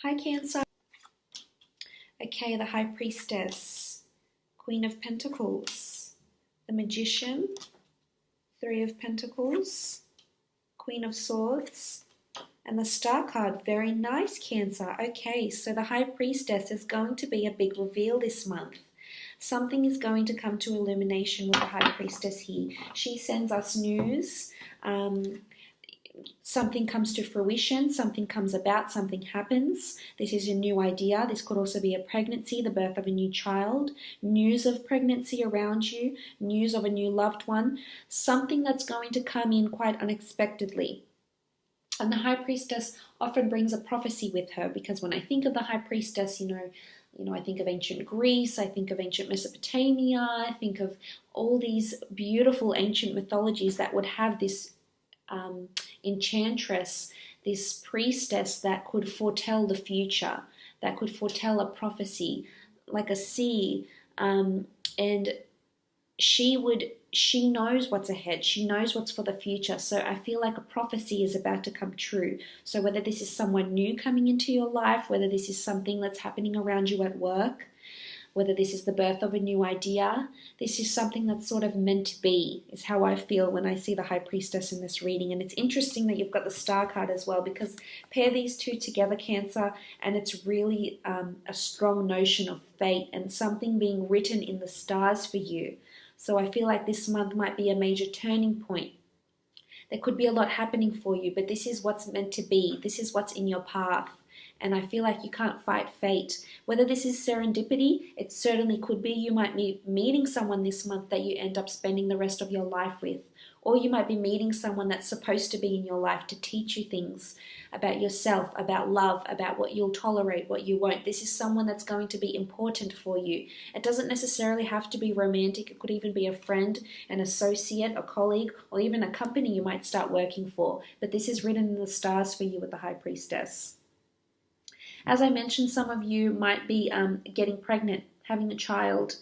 Hi, Cancer. Okay, the High Priestess, Queen of Pentacles, the Magician, Three of Pentacles, Queen of Swords, and the Star card. Very nice, Cancer. Okay, so the High Priestess is going to be a big reveal this month. Something is going to come to illumination with the High Priestess here. She sends us news. Something comes to fruition, something comes about, something happens. This is a new idea. This could also be a pregnancy, the birth of a new child, news of pregnancy around you, news of a new loved one, something that's going to come in quite unexpectedly. And the High Priestess often brings a prophecy with her, because when I think of the High Priestess, I think of ancient Greece, I think of ancient Mesopotamia, I think of all these beautiful ancient mythologies that would have this enchantress, this priestess that could foretell the future, that could foretell a prophecy, like a seer, and she knows what's ahead. She knows what's for the future. So I feel like a prophecy is about to come true. So whether this is someone new coming into your life, whether this is something that's happening around you at work, whether this is the birth of a new idea, this is something that's sort of meant to be, is how I feel when I see the High Priestess in this reading. And it's interesting that you've got the Star card as well, because pair these two together, Cancer, and it's really a strong notion of fate and something being written in the stars for you. So I feel like this month might be a major turning point. There could be a lot happening for you, but this is what's meant to be. This is what's in your path. And I feel like you can't fight fate. Whether this is serendipity, it certainly could be. You might be meeting someone this month that you end up spending the rest of your life with. Or you might be meeting someone that's supposed to be in your life to teach you things about yourself, about love, about what you'll tolerate, what you won't. This is someone that's going to be important for you. It doesn't necessarily have to be romantic. It could even be a friend, an associate, a colleague, or even a company you might start working for. But this is written in the stars for you with the High Priestess. As I mentioned, some of you might be getting pregnant, having a child.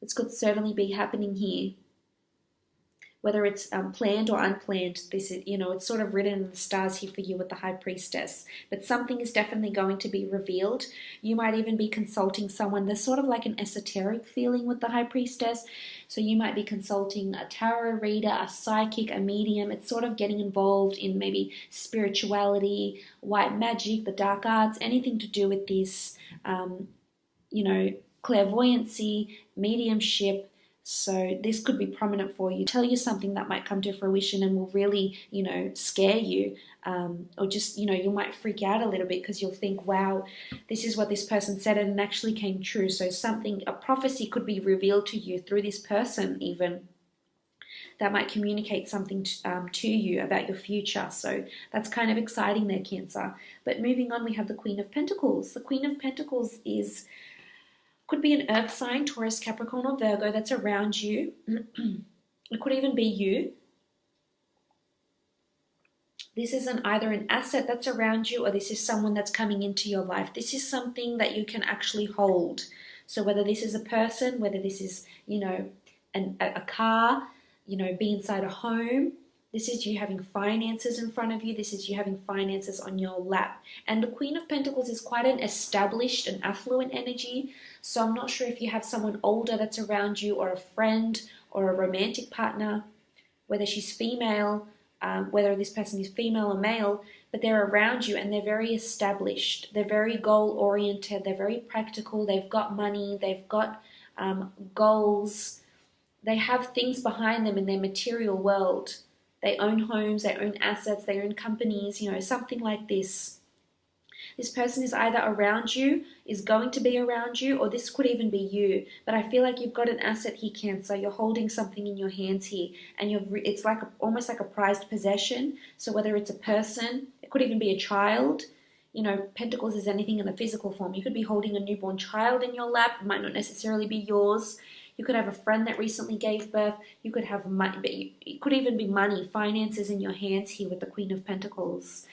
This could certainly be happening here. Whether it's planned or unplanned, this is, it's sort of written in the stars here for you with the High Priestess. But something is definitely going to be revealed. You might even be consulting someone. There's sort of like an esoteric feeling with the High Priestess. So you might be consulting a tarot reader, a psychic, a medium. It's sort of getting involved in maybe spirituality, white magic, the dark arts, anything to do with this, clairvoyancy, mediumship. So this could be prominent for you, tell you something that might come to fruition and will really, scare you, or just, you might freak out a little bit because you'll think, wow, this is what this person said and it actually came true. So a prophecy could be revealed to you through this person even, that might communicate something to you about your future. So that's kind of exciting there, Cancer. But moving on, we have the Queen of Pentacles. The Queen of Pentacles could be an earth sign, Taurus, Capricorn, or Virgo that's around you. It could even be you. This is either an asset that's around you, or this is someone that's coming into your life. This is something that you can actually hold. So whether this is a person, whether this is, a car, be inside a home, this is you having finances in front of you. This is you having finances on your lap. And the Queen of Pentacles is quite an established and affluent energy. So I'm not sure if you have someone older that's around you, or a friend, or a romantic partner, whether she's female, whether this person is female or male, but they're around you and they're very established. They're very goal-oriented. They're very practical. They've got money. They've got goals. They have things behind them in their material world. They own homes, they own assets, they own companies, something like this. This person is either around you, is going to be around you, or this could even be you. But I feel like you've got an asset here, Cancer. You're holding something in your hands here, and it's like almost like a prized possession. So whether it's a person, it could even be a child. Pentacles is anything in the physical form. You could be holding a newborn child in your lap. It might not necessarily be yours. You could have a friend that recently gave birth. You could have money, but it could even be money, finances in your hands here with the Queen of Pentacles.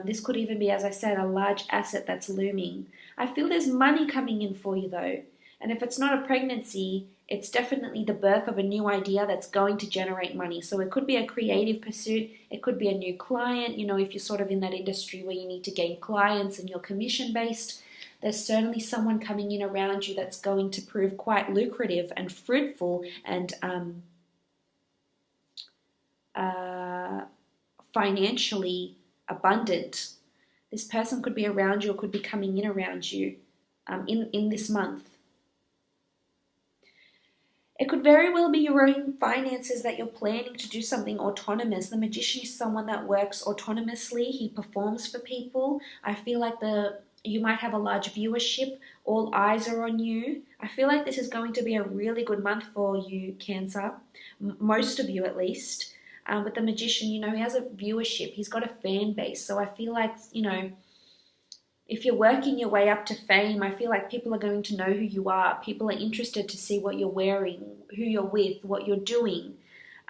This could even be, as I said, a large asset that's looming. I feel there's money coming in for you though. And if it's not a pregnancy, It's definitely the birth of a new idea that's going to generate money. So it could be a creative pursuit. It could be a new client. You know, if you're sort of in that industry where you need to gain clients and you're commission-based, there's certainly someone coming in around you that's going to prove quite lucrative and fruitful and financially abundant. This person could be around you or could be coming in around you in this month. It could very well be your own finances that you're planning to do something autonomous. The Magician is someone that works autonomously. He performs for people. I feel like you might have a large viewership. All eyes are on you. I feel like this is going to be a really good month for you, Cancer. Most of you, at least. With the Magician, you know, he has a viewership. He's got a fan base. So I feel like, you know, if you're working your way up to fame, I feel like people are going to know who you are. People are interested to see what you're wearing, who you're with, what you're doing.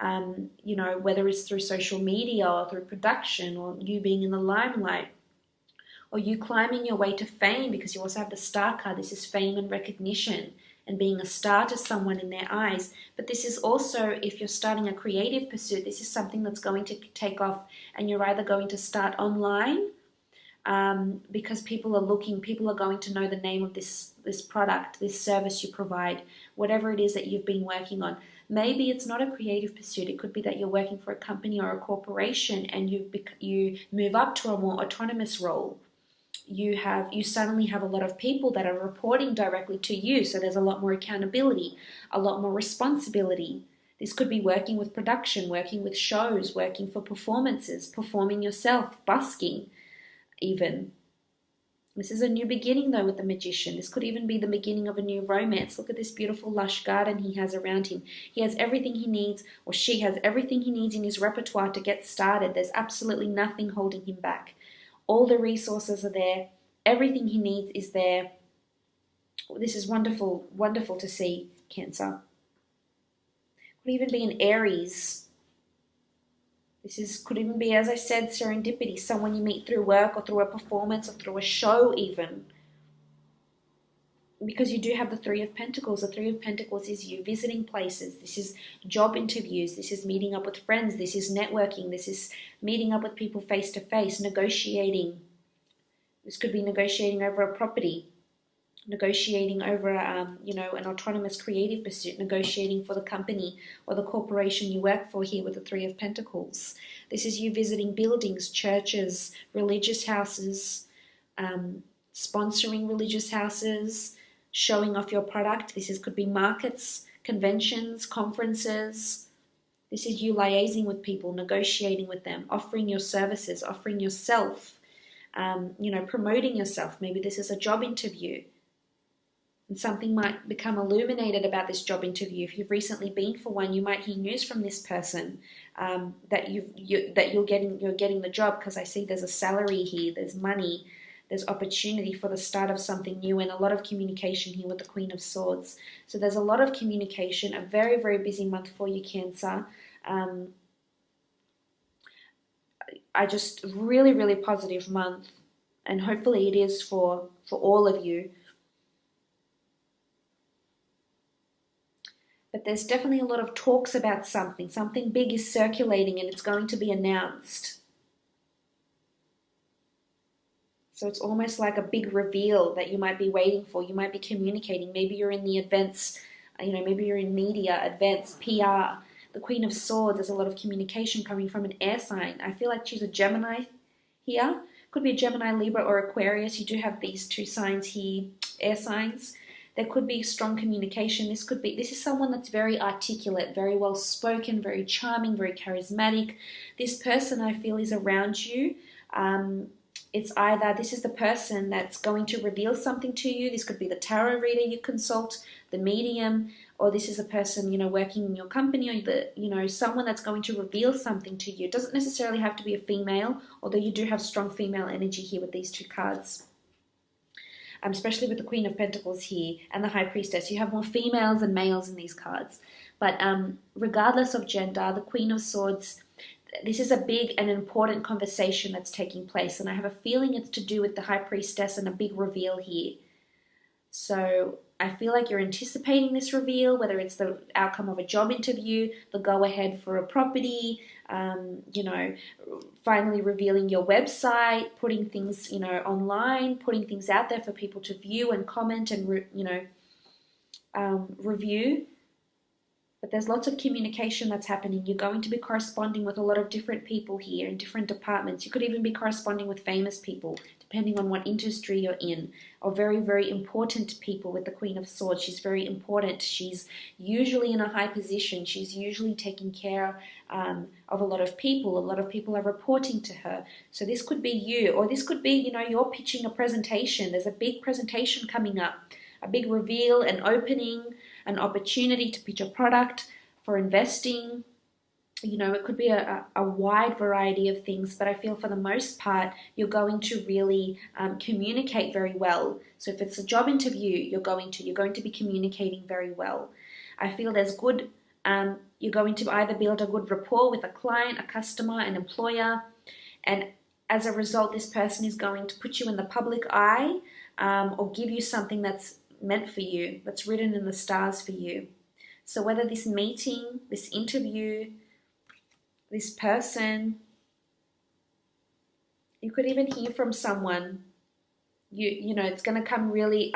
You know, whether it's through social media or through production or you being in the limelight or you climbing your way to fame, because you also have the Star card. This is fame and recognition and being a star to someone in their eyes. But this is also, if you're starting a creative pursuit, this is something that's going to take off, and you're either going to start online because people are going to know the name of this product, this service you provide, whatever it is that you've been working on. Maybe it's not a creative pursuit. It could be that you're working for a company or a corporation and you move up to a more autonomous role. You suddenly have a lot of people that are reporting directly to you, so there's a lot more accountability, a lot more responsibility. This could be working with production, working with shows, working for performances, performing yourself, busking even. This is a new beginning though with the Magician. This could even be the beginning of a new romance. Look at this beautiful lush garden he has around him. He has everything he needs, or she has everything he needs in his repertoire to get started. There's absolutely nothing holding him back. All the resources are there. Everything he needs is there. This is wonderful, wonderful to see, Cancer. Could even be an Aries. Could even be, as I said, serendipity. Someone you meet through work or through a performance or through a show even. Because you do have the Three of Pentacles. The Three of Pentacles is you visiting places. This is job interviews. This is meeting up with friends. This is networking. This is meeting up with people face to face, negotiating. This could be negotiating over a property, negotiating over, you know, an autonomous creative pursuit, negotiating for the company or the corporation you work for here with the Three of Pentacles. This is you visiting buildings, churches, religious houses, sponsoring religious houses, showing off your product. Could be markets, conventions, conferences. This is you liaising with people, negotiating with them, offering your services, offering yourself, you know, promoting yourself. Maybe this is a job interview. And something might become illuminated about this job interview. If you've recently been for one, you might hear news from this person that you're getting the job, because I see there's a salary here, there's money, there's opportunity for the start of something new, and a lot of communication here with the Queen of Swords. So there's a lot of communication, a very, very busy month for you, Cancer. I just really, really positive month, and hopefully it is for all of you. But there's definitely a lot of talks about something. Something big is circulating and it's going to be announced. So it's almost like a big reveal that you might be waiting for. You might be communicating. Maybe you're in the events, you know, maybe you're in media, events, PR. The Queen of Swords, there's a lot of communication coming from an air sign. I feel like she's a Gemini here. Could be a Gemini, Libra, or Aquarius. You do have these two signs here, air signs. There could be strong communication. This is someone that's very articulate, very well spoken, very charming, very charismatic. This person, I feel, is around you. It's either this is the person that's going to reveal something to you. This could be the tarot reader you consult, the medium, or this is a person, you know, working in your company, or someone that's going to reveal something to you. It doesn't necessarily have to be a female, although you do have strong female energy here with these two cards. Especially with the Queen of Pentacles here and the High Priestess. You have more females than males in these cards. But regardless of gender, the Queen of Swords, this is a big and important conversation that's taking place. And I have a feeling it's to do with the High Priestess and a big reveal here. So I feel like you're anticipating this reveal, whether it's the outcome of a job interview, the go ahead for a property, you know, finally revealing your website, putting things, you know, online, putting things out there for people to view and comment and, review. But there's lots of communication that's happening. You're going to be corresponding with a lot of different people here in different departments. You could even be corresponding with famous people, depending on what industry you're in, or very, very important people with the Queen of Swords. She's very important. She's usually in a high position. She's usually taking care of a lot of people. A lot of people are reporting to her. So this could be you, or this could be, you know, you're pitching a presentation. There's a big presentation coming up, a big reveal, an opening, an opportunity to pitch a product for investing. You know, it could be a wide variety of things, but I feel for the most part, you're going to really communicate very well. So if it's a job interview, you're going to be communicating very well. I feel there's good, you're going to either build a good rapport with a client, a customer, an employer, and as a result, this person is going to put you in the public eye, or give you something that's meant for you, that's written in the stars for you. So whether this meeting, this interview, this person, you could even hear from someone, you know, it's going to come really,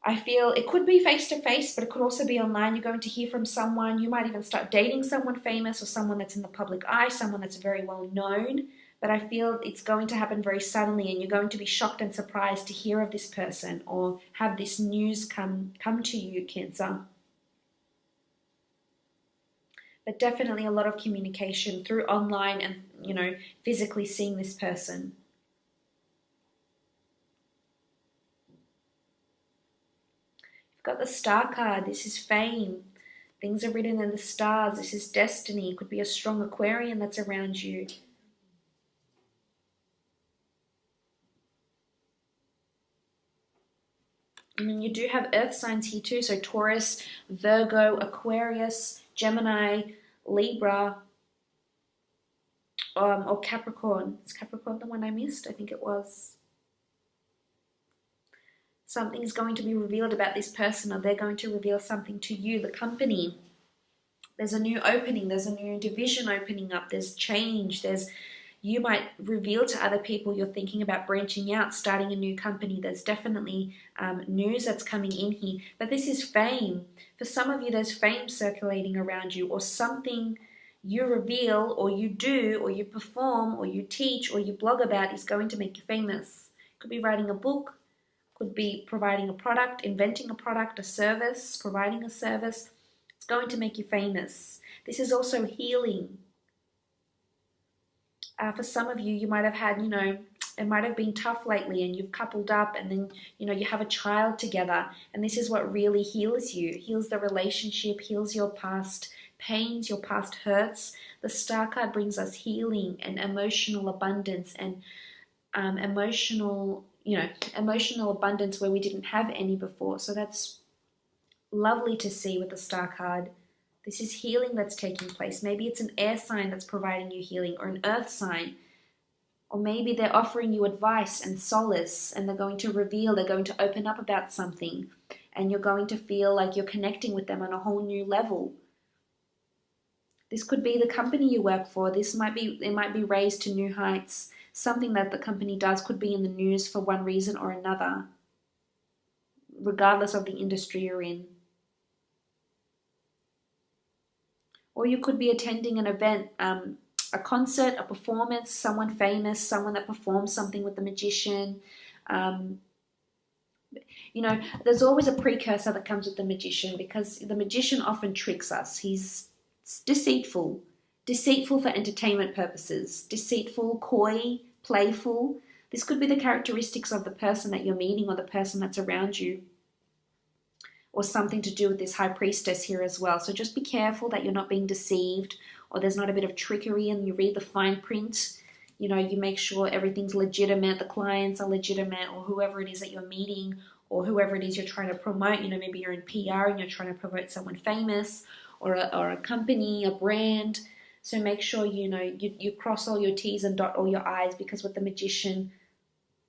I feel it could be face to face, but it could also be online. You're going to hear from someone. You might even start dating someone famous or someone that's in the public eye, someone that's very well known. But I feel it's going to happen very suddenly, and you're going to be shocked and surprised to hear of this person or have this news come to you, Cancer. But definitely a lot of communication through online and, you know, physically seeing this person. You've got the Star card. This is fame. Things are written in the stars. This is destiny. It could be a strong Aquarian that's around you. I mean, you do have earth signs here too, so Taurus, Virgo, Aquarius, Gemini, Libra, or Capricorn. Is Capricorn the one I missed? I think it was. Something's going to be revealed about this person, or they're going to reveal something to you, the company. There's a new opening, there's a new division opening up, there's change, you might reveal to other people you're thinking about branching out, starting a new company. There's definitely news that's coming in here. But this is fame. For some of you, there's fame circulating around you, or something you reveal, or you do, or you perform, or you teach, or you blog about is going to make you famous. Could be writing a book, could be providing a product, inventing a product, a service, providing a service. It's going to make you famous. This is also healing. For some of you, you might have had, you know, it might have been tough lately and you've coupled up and then, you know, you have a child together. And this is what really heals you, heals the relationship, heals your past pains, your past hurts. The Star card brings us healing and emotional abundance and emotional abundance where we didn't have any before. So that's lovely to see with the Star card. This is healing that's taking place. Maybe it's an air sign that's providing you healing, or an earth sign. Or maybe they're offering you advice and solace, and they're going to open up about something, and you're going to feel like you're connecting with them on a whole new level. This could be the company you work for. It might be raised to new heights. Something that the company does could be in the news for one reason or another, regardless of the industry you're in. Or you could be attending an event, a concert, a performance, someone famous, someone that performs something with the magician. You know, there's always a precursor that comes with the magician, because the magician often tricks us. He's deceitful for entertainment purposes, deceitful, coy, playful. This could be the characteristics of the person that you're meeting or the person that's around you, or something to do with this High Priestess here as well. So just be careful that you're not being deceived, or there's not a bit of trickery, and you read the fine print. You know, you make sure everything's legitimate, the clients are legitimate, or whoever it is that you're meeting, or whoever it is you're trying to promote. You know, maybe you're in PR and you're trying to promote someone famous, or a company, a brand. So make sure, you know, you cross all your T's and dot all your I's, because with the magician,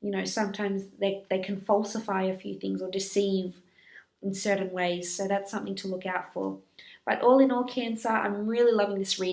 You know, sometimes they can falsify a few things or deceive in certain ways. So that's something to look out for. But all in all, Cancer, I'm really loving this reading.